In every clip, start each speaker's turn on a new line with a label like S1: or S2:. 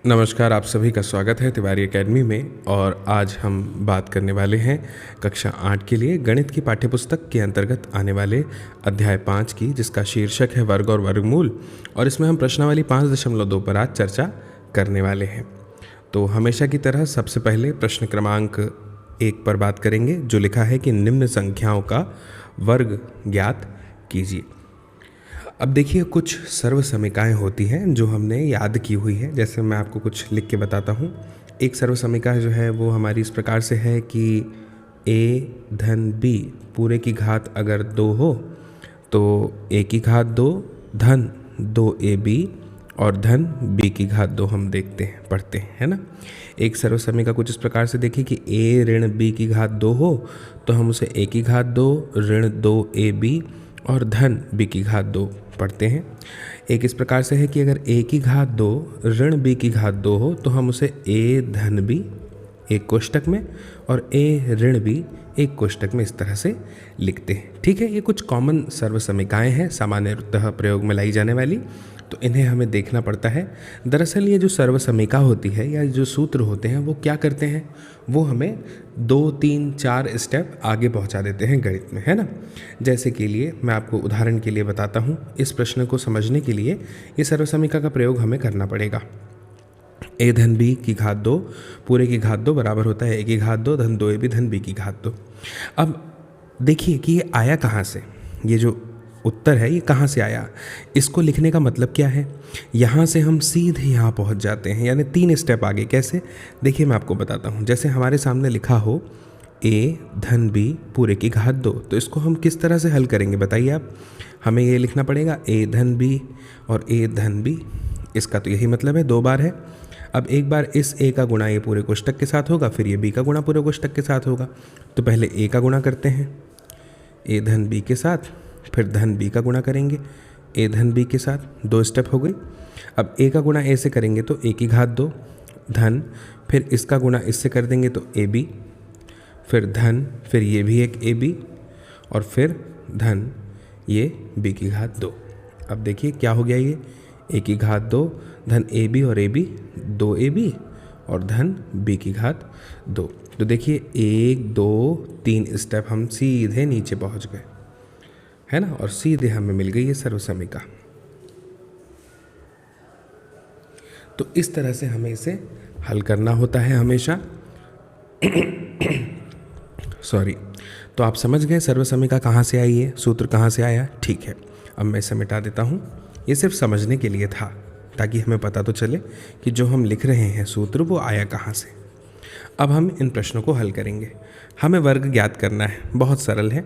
S1: नमस्कार, आप सभी का स्वागत है तिवारी एकेडमी में। और आज हम बात करने वाले हैं कक्षा 8 के लिए गणित की पाठ्यपुस्तक के अंतर्गत आने वाले अध्याय 5 की, जिसका शीर्षक है वर्ग और वर्गमूल। और इसमें हम प्रश्नावली 5.2 पर आज चर्चा करने वाले हैं। तो हमेशा की तरह सबसे पहले प्रश्न क्रमांक 1 पर बात करेंगे, जो लिखा है कि निम्न संख्याओं का वर्ग ज्ञात कीजिए। अब देखिए, कुछ सर्व समीकाएँ होती हैं जो हमने याद की हुई है। जैसे मैं आपको कुछ लिख के बताता हूँ। एक सर्व समीका जो है वो हमारी इस प्रकार से है कि a धन b पूरे की घात अगर 2 हो तो a की घात 2 धन 2ab और धन b की घात 2 हम देखते हैं, पढ़ते हैं, है ना। एक सर्व समीका कुछ इस प्रकार से देखिए कि a ऋण b की घात 2 हो तो हम उसे a की घात 2 ऋण 2ab और धन b की घात 2 पढ़ते हैं। एक इस प्रकार से है कि अगर a की घात 2 ऋण b की घात 2 हो तो हम उसे a धन b एक कोष्टक में और a ऋण b एक कोष्टक में इस तरह से लिखते हैं। ठीक है, ये कुछ कॉमन सर्व समीकाएँ हैं, सामान्यतः प्रयोग में लाई जाने वाली, तो इन्हें हमें देखना पड़ता है। दरअसल ये जो सर्व समीका होती है या जो सूत्र होते हैं वो क्या करते हैं, वो हमें 2, 3, 4 स्टेप आगे पहुंचा देते हैं गणित में, है ना। जैसे के लिए मैं आपको उदाहरण के लिए बताता हूँ। इस प्रश्न को समझने के लिए ये सर्व समीका का प्रयोग हमें करना पड़ेगा। a धन b की घात 2 पूरे की घात 2 बराबर होता है a की घात 2 धन 2ab धन b की घात 2। अब देखिए कि ये आया कहाँ से, ये जो उत्तर है ये कहाँ से आया। इसको लिखने का मतलब क्या है, यहाँ से हम सीधे यहाँ पहुँच जाते हैं, यानी 3 स्टेप आगे। कैसे, देखिए मैं आपको बताता हूँ। जैसे हमारे सामने लिखा हो a धन b पूरे की घात 2, तो इसको हम किस तरह से हल करेंगे बताइए आप। हमें ये लिखना पड़ेगा a धन b और a धन b, इसका तो यही मतलब है, 2 बार है। अब एक बार इस a का गुणा ये पूरे कोष्टक के साथ होगा, फिर ये b का गुणा पूरे कोष्टक के साथ होगा। तो पहले a का गुणा करते हैं a धन b के साथ, फिर धन b का गुणा करेंगे a धन b के साथ, 2 स्टेप हो गई। अब a का गुणा a से करेंगे तो a की घात 2 धन, फिर इसका गुणा इससे कर देंगे तो ab, फिर धन, फिर ये भी एक ab और फिर धन ये b की घात 2। अब देखिए क्या हो गया, ये a की घात 2 धन ab और ab 2ab और धन b की घात 2। तो देखिए 1, 2, 3 स्टेप हम सीधे नीचे पहुंच गए, है ना, और सीधे हमें मिल गई ये सर्व समीका। तो इस तरह से हमें इसे हल करना होता है हमेशा। सॉरी। तो आप समझ गए सर्व समीका कहाँ से आई है, सूत्र कहाँ से आया। ठीक है, अब मैं इसे मिटा देता हूँ। ये सिर्फ समझने के लिए था, ताकि हमें पता तो चले कि जो हम लिख रहे हैं सूत्र वो आया कहाँ से। अब हम इन प्रश्नों को हल करेंगे। हमें वर्ग ज्ञात करना है, बहुत सरल है।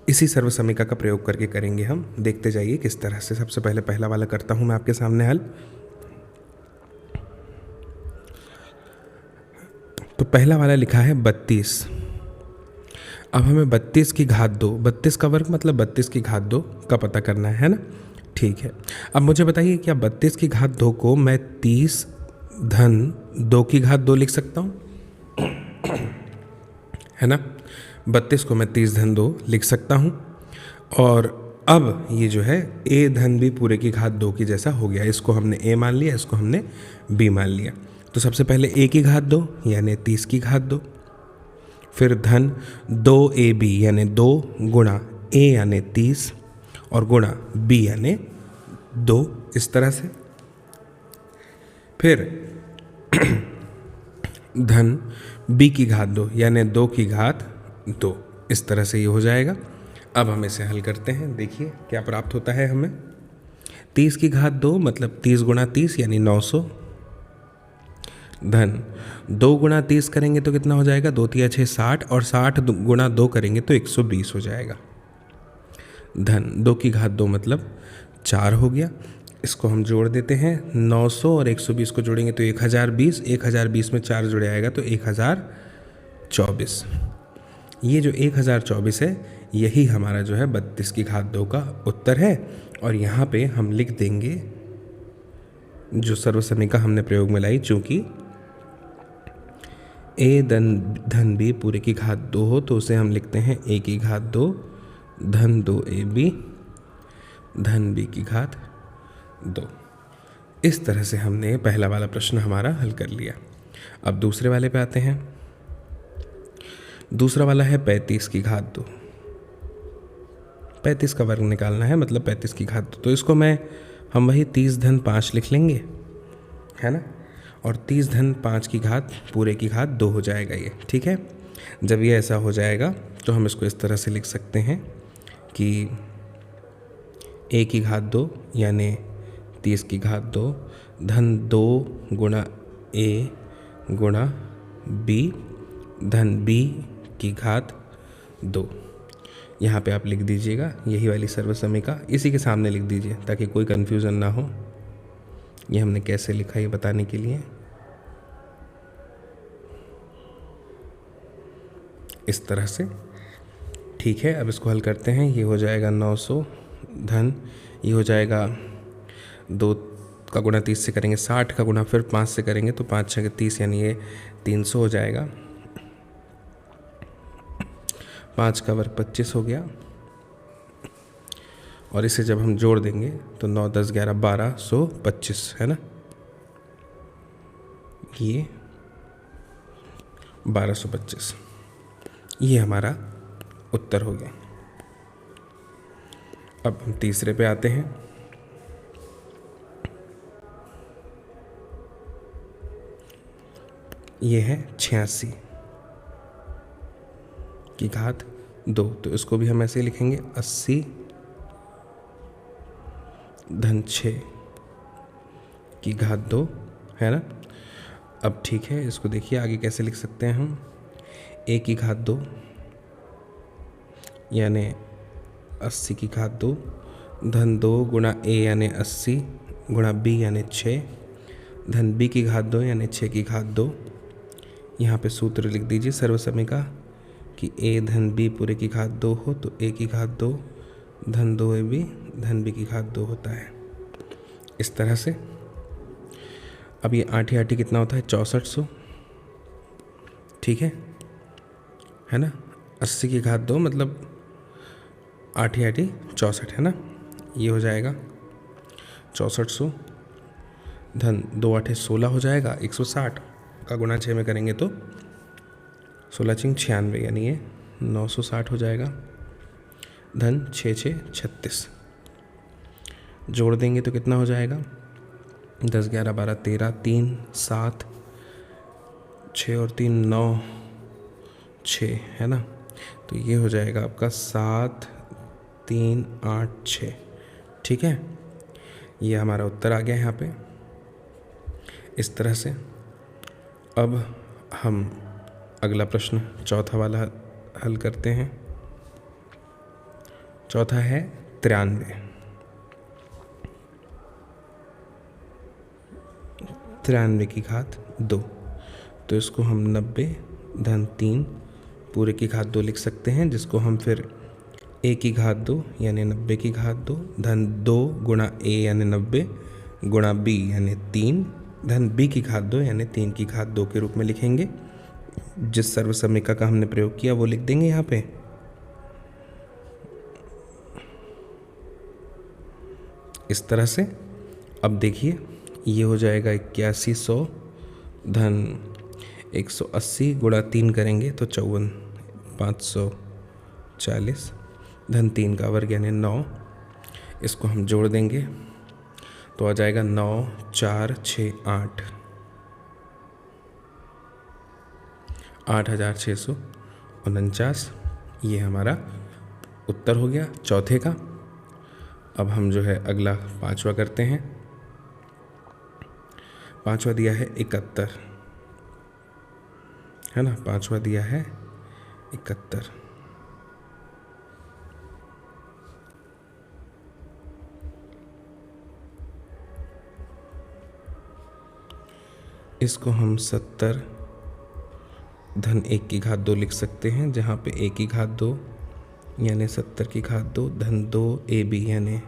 S1: इसी सर्व समीका का प्रयोग करके करेंगे हम, देखते जाइए किस तरह से। सबसे पहले पहला वाला करता हूँ मैं आपके सामने हल। तो पहला वाला लिखा है 32। अब हमें 32 की घात 2, 32 का वर्ग मतलब 32 की घात 2 का पता करना है ना। ठीक है, अब मुझे बताइए क्या 32 की घात 2 को मैं 30 धन 2 की घात 2 लिख सकता हूँ, है ना। 32 को मैं 30 धन 2 लिख सकता हूँ। और अब ये जो है a धन b पूरे की घात 2 की जैसा हो गया। इसको हमने a मान लिया, इसको हमने b मान लिया। तो सबसे पहले a की घात 2 यानी 30 की घात 2, फिर धन 2ab यानी 2 गुणा a यानी 30 और गुणा b यानी 2, इस तरह से। फिर धन b की घात 2 यानी 2 की घात 2, इस तरह से ये हो जाएगा। अब हम इसे हल करते हैं, देखिए क्या प्राप्त होता है हमें। 30 की घात 2 मतलब 30 गुणा 30 यानी 900 धन 2 गुणा 30 करेंगे तो कितना हो जाएगा, 2 तिया 6 60 और 60 गुणा 2 करेंगे तो 120 हो जाएगा। धन 2 की घात 2 मतलब 4 हो गया। इसको हम जोड़ देते हैं, 900 और 120 को जोड़ेंगे तो 1020, 1020 में 4 जुड़ आएगा तो 1024। ये जो 1024 है यही हमारा जो है 32 की घात 2 का उत्तर है। और यहाँ पे हम लिख देंगे जो सर्व समीका हमने प्रयोग में लाई, चूँकि a धन b पूरे की घात 2 हो तो उसे हम लिखते हैं a की घात 2 धन 2ab धन b की घात 2। इस तरह से हमने पहला वाला प्रश्न हमारा हल कर लिया। अब दूसरे वाले पे आते हैं। दूसरा वाला है 35 की घात 2। 35 का वर्ग निकालना है, मतलब 35 की घात 2। तो इसको हम वही 30 धन 5 लिख लेंगे, है ना। और 30 धन 5 की घात पूरे की घात 2 हो जाएगा ये, ठीक है। जब ये ऐसा हो जाएगा तो हम इसको इस तरह से लिख सकते हैं कि a की घात 2 यानी 30 की घात 2 धन 2 गुणा a गुणा b धन b की घात 2। यहाँ पे आप लिख दीजिएगा यही वाली सर्वसमीका, इसी के सामने लिख दीजिए ताकि कोई कन्फ्यूज़न ना हो। ये हमने कैसे लिखा ये बताने के लिए। इस तरह से, ठीक है। अब इसको हल करते हैं। ये हो जाएगा 900 धन, ये हो जाएगा 2 का गुणा 30 से करेंगे 60 का गुणा फिर 5 से करेंगे तो 5 6 30 यानी ये 300 हो जाएगा। 5 का वर्ग 25 हो गया। और इसे जब हम जोड़ देंगे तो 9 10 11 1225 है ना, ये 1225 ये हमारा उत्तर हो गया। अब हम तीसरे पे आते हैं। ये है 86 की घात 2। तो इसको भी हम ऐसे ही लिखेंगे 80 धन 6 की घात 2, है ना। अब ठीक है, इसको देखिए आगे कैसे लिख सकते हैं हम। a की घात 2 यानी 80 की घात 2 धन 2 गुणा a यानी 80 गुणा b यानी 6 धन b की घात 2 यानी 6 की घात 2। यहाँ पे सूत्र लिख दीजिए सर्वसमीका कि a धन b पूरे की घात 2 हो तो a की घात 2 धन 2ab धन b की घात 2 होता है। इस तरह से अब ये 8 8 कितना होता है 6400, ठीक है ना। 80 की घात 2 मतलब 8 8 64 है ना। ये हो जाएगा 6400 धन 2 8 16 हो जाएगा। 160 का गुणा 6 में करेंगे तो 16 6 96 यानी ये 960 हो जाएगा। धन 6 6 36 जोड़ देंगे तो कितना हो जाएगा 10 11 12 13 3 7 6 और 3 9 6 है ना। तो ये हो जाएगा आपका 7 3 8 6, ठीक है। ये हमारा उत्तर आ गया यहाँ पे। इस तरह से अब हम अगला प्रश्न चौथा वाला हल करते हैं। चौथा है 93 की घात 2। तो इसको हम 90 धन 3 पूरे की घात 2 लिख सकते हैं, जिसको हम फिर a की घात 2 यानी 90 की घात 2 धन 2 गुणा a यानी 90 गुणा b यानी 3 धन b की घात 2 यानी 3 की घात 2 के रूप में लिखेंगे। जिस सर्वसमीका का हमने प्रयोग किया वो लिख देंगे यहाँ पे। इस तरह से अब देखिए ये हो जाएगा 8100 धन 180 गुणा 3 करेंगे तो 54 540 धन 3 का वर्ग यानी 9। इसको हम जोड़ देंगे तो आ जाएगा 9 4 6 8 8649। ये हमारा उत्तर हो गया चौथे का। अब हम जो है अगला पांचवा करते हैं। पांचवा दिया है 71, है ना। पांचवा दिया है 71। इसको हम 70 धन 1 की घात 2 लिख सकते हैं, जहाँ पे a की घात 2 यानी 70 की घात 2 धन 2 ab यानी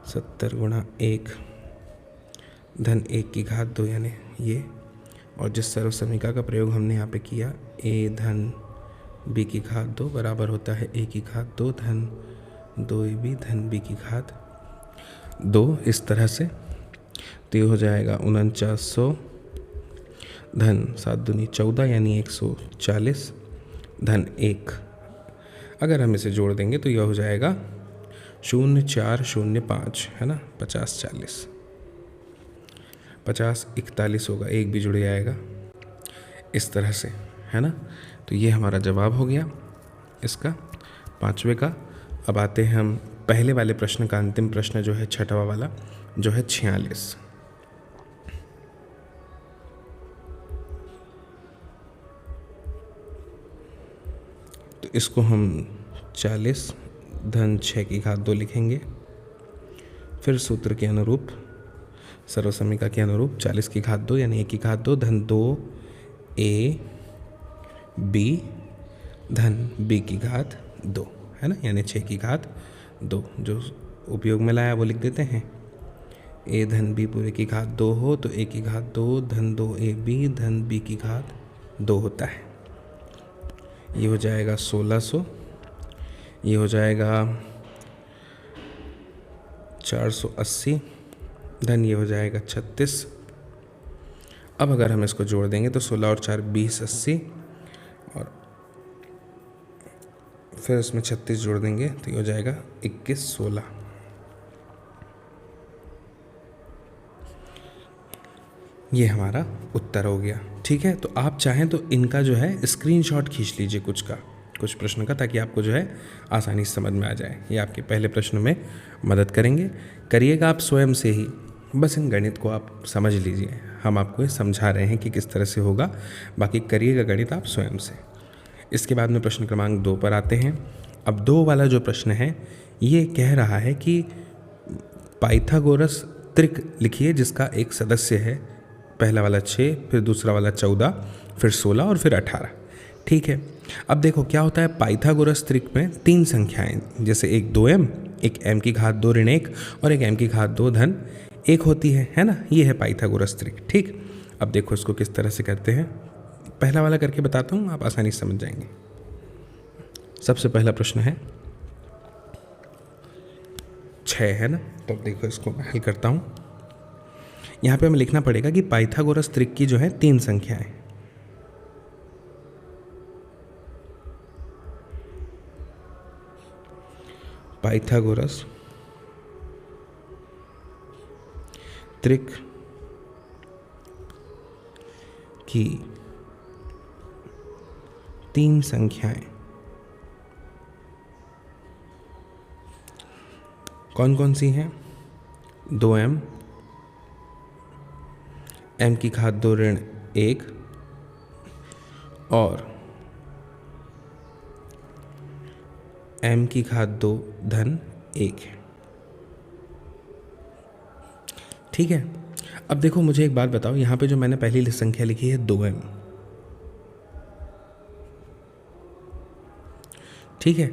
S1: 70 गुणा 1 धन 1 की घात 2 यानी ये। और जिस सर्वसमीका का प्रयोग हमने यहाँ पे किया a धन b की घात 2 बराबर होता है a की घात 2 धन 2ab धन b की घात 2। इस तरह से तो ये हो जाएगा 4900 धन 7 दूनी 14 यानी 140 धन 1। अगर हम इसे जोड़ देंगे तो यह हो जाएगा 0405, है ना, 50 40 50 41 होगा, एक भी जुड़ जाएगा इस तरह से, है ना। तो ये हमारा जवाब हो गया इसका 5वें का। अब आते हैं हम पहले वाले प्रश्न का अंतिम प्रश्न जो है 6वां वाला, जो है 46। तो इसको हम 40 धन 6 की घात 2 लिखेंगे। फिर सूत्र के अनुरूप, सर्वसमीका के अनुरूप 40 की घात 2 यानी 1 की घात 2 धन 2a b धन b की घात 2, है ना, यानी 6 की घात 2। जो उपयोग में लाया वो लिख देते हैं। a धन b पूरे की घात 2 हो तो a की घात 2 धन 2ab धन b की घात 2 होता है। ये हो जाएगा 1600, ये हो जाएगा 480 धन ये हो जाएगा 36। अब अगर हम इसको जोड़ देंगे तो 16 और 4 20 80, और फिर उसमें 36 जोड़ देंगे तो ये हो जाएगा 21 16। ये हमारा उत्तर हो गया। ठीक है, तो आप चाहें तो इनका जो है स्क्रीनशॉट खींच लीजिए कुछ प्रश्न का, ताकि आपको जो है आसानी से समझ में आ जाए। ये आपके पहले प्रश्न में मदद करेंगे। करिएगा आप स्वयं से ही, बस इन गणित को आप समझ लीजिए। हम आपको ये समझा रहे हैं कि किस तरह से होगा, बाकी करिएगा गणित आप स्वयं से। इसके बाद में प्रश्न क्रमांक 2 पर आते हैं। अब 2 वाला जो प्रश्न है ये कह रहा है कि पाइथागोरस त्रिक लिखिए जिसका एक सदस्य है। पहला वाला 6, फिर दूसरा वाला 14, फिर 16 और फिर 18। ठीक है, अब देखो क्या होता है, पाइथागोरस त्रिक में 3 संख्याएं, जैसे एक 2m, एक m की घात 2 ऋण 1 और एक m की घात 2 धन 1 होती है ना। ये है पाइथागोरस त्रिक। ठीक, अब देखो इसको किस तरह से करते हैं। पहला वाला करके बताता हूँ, आप आसानी से समझ जाएंगे। सबसे पहला प्रश्न है 6, है ना। तो अब देखो इसको मैं हल करता हूँ। यहाँ पे हमें लिखना पड़ेगा कि पाइथागोरस त्रिक की जो है 3 संख्याएं। पाइथागोरस त्रिक की 3 संख्याएं कौन कौन सी हैं? 2m, m की घात 2 ऋण 1 और m की घात 2 धन 1 है। ठीक है, अब देखो मुझे एक बात बताओ, यहाँ पे जो मैंने पहली संख्या लिखी है 2m, ठीक है,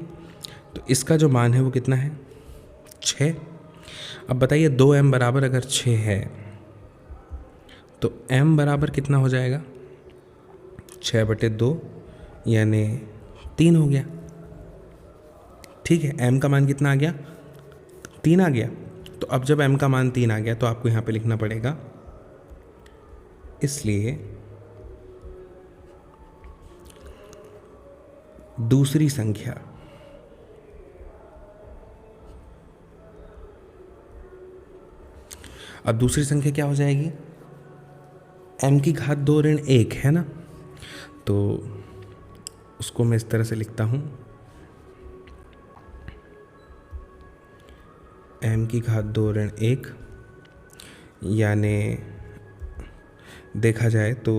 S1: तो इसका जो मान है वो कितना है? 6। अब बताइए 2m बराबर अगर 6 है तो m बराबर कितना हो जाएगा? 6/2 यानी 3 हो गया। ठीक है, m का मान कितना आ गया? 3 आ गया। तो अब जब m का मान 3 आ गया तो आपको यहाँ पे लिखना पड़ेगा, इसलिए दूसरी संख्या अब दूसरी संख्या क्या हो जाएगी? m की घात 2 ऋण 1 है ना, तो उसको मैं इस तरह से लिखता हूँ, m की घात 2 ऋण 1 यानी देखा जाए तो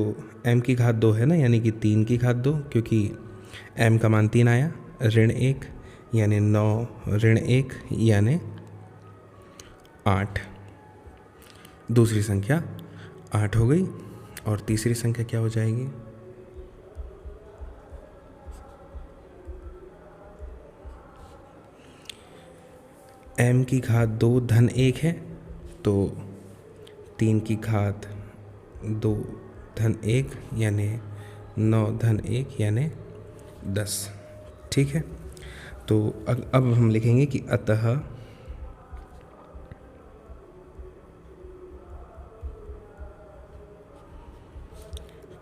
S1: m की घात 2 है ना, यानी कि 3 की घात 2, क्योंकि m का मान 3 आया, ऋण 1 यानी 9 ऋण 1 यानी 8। दूसरी संख्या 8 हो गई। और तीसरी संख्या क्या हो जाएगी? m की घात 2 धन 1 है, तो 3 की घात 2 धन 1 यानी 9 धन 1 यानी 10। ठीक है, तो अब हम लिखेंगे कि अतः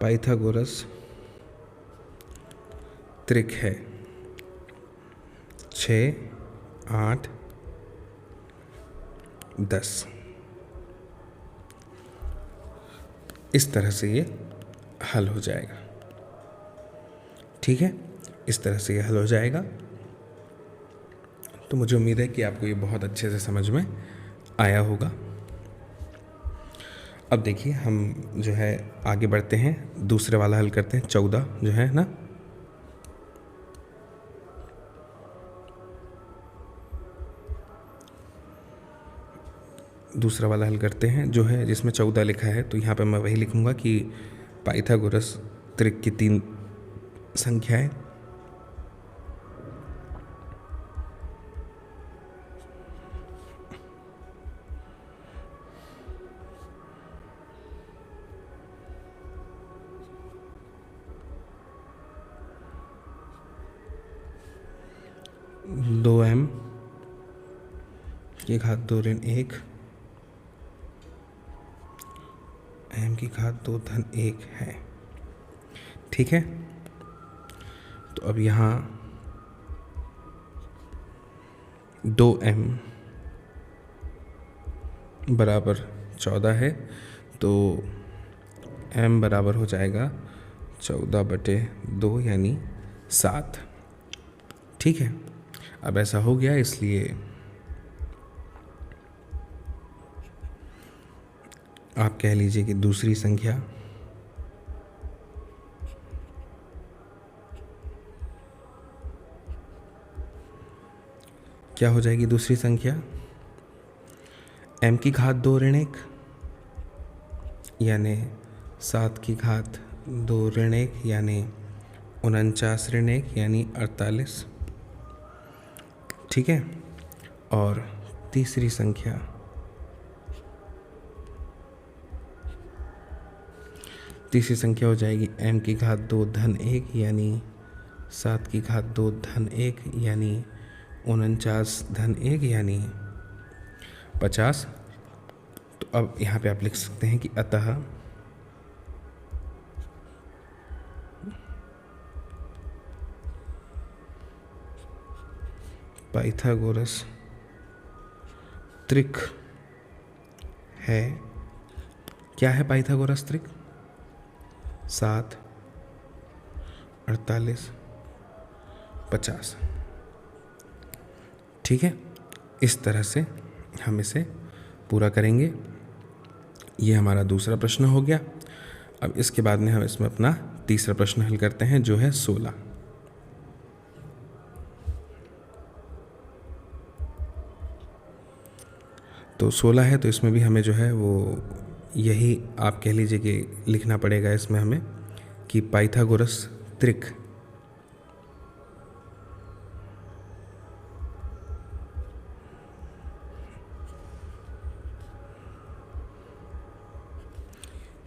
S1: पाइथागोरस त्रिक है 6, 8, 10। इस तरह से ये हल हो जाएगा। ठीक है, इस तरह से ये हल हो जाएगा। तो मुझे उम्मीद है कि आपको ये बहुत अच्छे से समझ में आया होगा। अब देखिए हम जो है आगे बढ़ते हैं, दूसरे वाला हल करते हैं। 14 जो है ना, दूसरा वाला हल करते हैं जो है जिसमें 14 लिखा है। तो यहाँ पे मैं वही लिखूँगा कि पाइथागोरस त्रिक की 3 संख्याएं दो m की घात 2 ऋण 1 m की घात 2 धन 1 है। ठीक है, तो अब यहाँ 2m बराबर 14 है, तो m बराबर हो जाएगा 14/2 यानी 7। ठीक है, अब ऐसा हो गया, इसलिए आप कह लीजिए कि दूसरी संख्या क्या हो जाएगी। दूसरी संख्या m की घात 2 ऋण 1 यानी 7 की घात 2 ऋण 1 यानी 49 ऋण 1 यानी 48। ठीक है, और तीसरी संख्या हो जाएगी m की घात 2 धन 1 यानी 7 की घात 2 धन 1 यानी 49 धन 1 यानी 50। तो अब यहाँ पे आप लिख सकते हैं कि अतः पाइथागोरस त्रिक है, क्या है पाइथागोरस त्रिक? 7, 48, 50। ठीक है, इस तरह से हम इसे पूरा करेंगे। ये हमारा दूसरा प्रश्न हो गया। अब इसके बाद में हम इसमें अपना तीसरा प्रश्न हल करते हैं जो है 16। तो 16 है, तो इसमें भी हमें जो है वो यही आप कह लीजिए कि लिखना पड़ेगा इसमें हमें कि पाइथागोरस त्रिक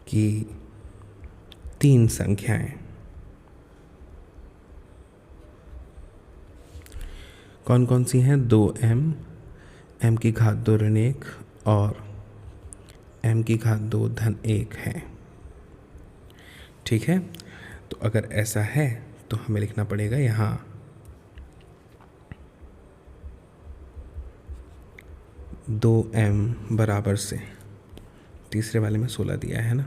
S1: की 3 संख्याएं कौन कौन सी हैं? 2m, m की घात 2 ऋण 1 और m की घात 2 धन 1 है। ठीक है, तो अगर ऐसा है तो हमें लिखना पड़ेगा यहाँ 2m बराबर से, तीसरे वाले में 16 दिया है ना,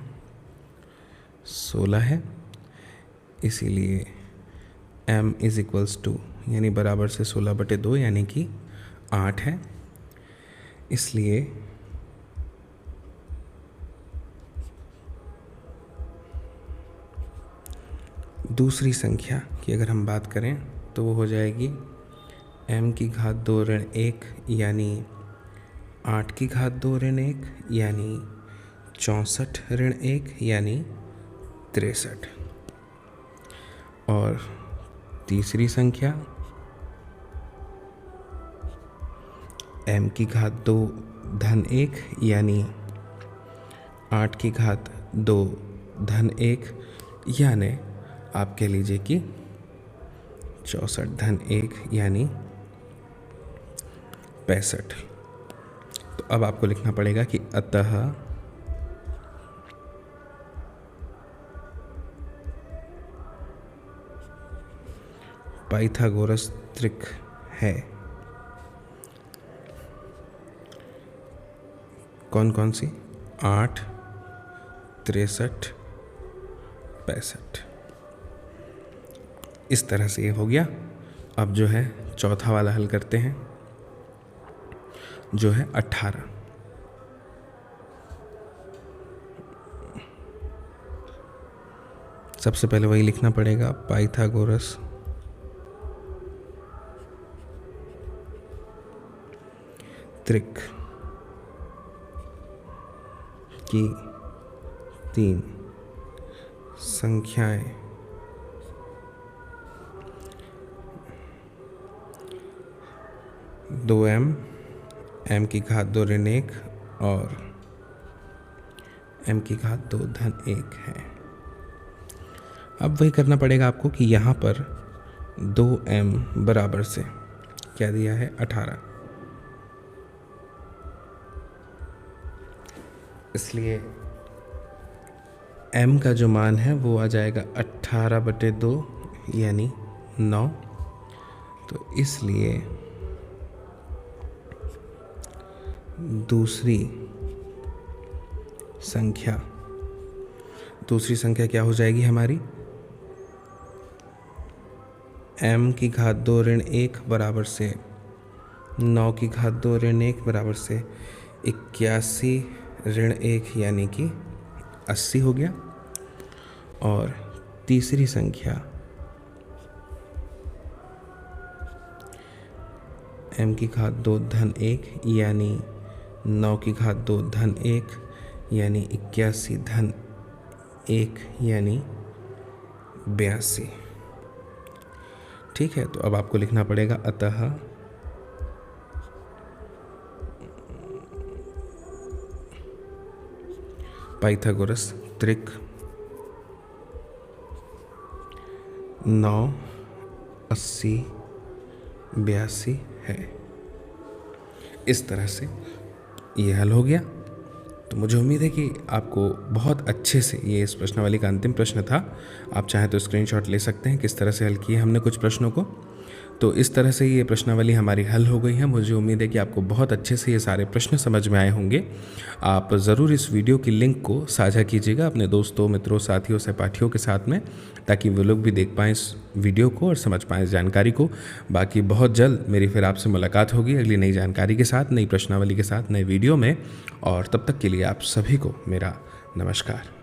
S1: 16 है, इसीलिए m इज इक्वल्स टू यानी बराबर से 16/2 यानी कि 8 है। इसलिए दूसरी संख्या की अगर हम बात करें तो वो हो जाएगी m की घात 2 ऋण 1 यानी 8 की घात 2 ऋण 1 यानी 64 ऋण 1 यानी 63। और तीसरी संख्या m की घात 2 धन 1 यानी 8 की घात 2 धन 1 यानी आप कह लीजिए कि 64 धन 1 यानी 65। तो अब आपको लिखना पड़ेगा कि अतः पाइथागोरस त्रिक है? कौन कौन सी? 8, 63, 65। इस तरह से ये हो गया। अब जो है चौथा वाला हल करते हैं, जो है 18। सबसे पहले वही लिखना पड़ेगा, पाइथागोरस त्रिक की 3 संख्याएं दो m की घात 2 ऋण 1 और m की घात 2 धन 1 है। अब वही करना पड़ेगा आपको कि यहाँ पर 2m बराबर से क्या दिया है? 18। इसलिए m का जो मान है वो आ जाएगा 18/2 यानी 9। तो इसलिए दूसरी संख्या क्या हो जाएगी हमारी? m की घात 2 ऋण 1 बराबर से 9 की घात 2 ऋण 1 बराबर से 81 ऋण 1 यानी कि 80 हो गया। और तीसरी संख्या m की घात 2 धन 1 यानी 9 की घात 2 धन 1 यानी 81 धन 1 यानी 82। ठीक है, तो अब आपको लिखना पड़ेगा अतः पाइथागोरस त्रिक 9, 80, 82 है। इस तरह से ये हल हो गया। तो मुझे उम्मीद है कि आपको बहुत अच्छे से ये इस प्रश्नावली का अंतिम प्रश्न था। आप चाहें तो स्क्रीनशॉट ले सकते हैं किस तरह से हल किए हमने कुछ प्रश्नों को। तो इस तरह से ये प्रश्नावली हमारी हल हो गई है। मुझे उम्मीद है कि आपको बहुत अच्छे से ये सारे प्रश्न समझ में आए होंगे। आप ज़रूर इस वीडियो की लिंक को साझा कीजिएगा अपने दोस्तों, मित्रों, साथियों, सहपाठियों के साथ में, ताकि वो लोग भी देख पाएँ इस वीडियो को और समझ पाएँ इस जानकारी को। बाकी बहुत जल्द मेरी फिर आपसे मुलाकात होगी अगली नई जानकारी के साथ, नई प्रश्नावली के साथ, नए वीडियो में। और तब तक के लिए आप सभी को मेरा नमस्कार।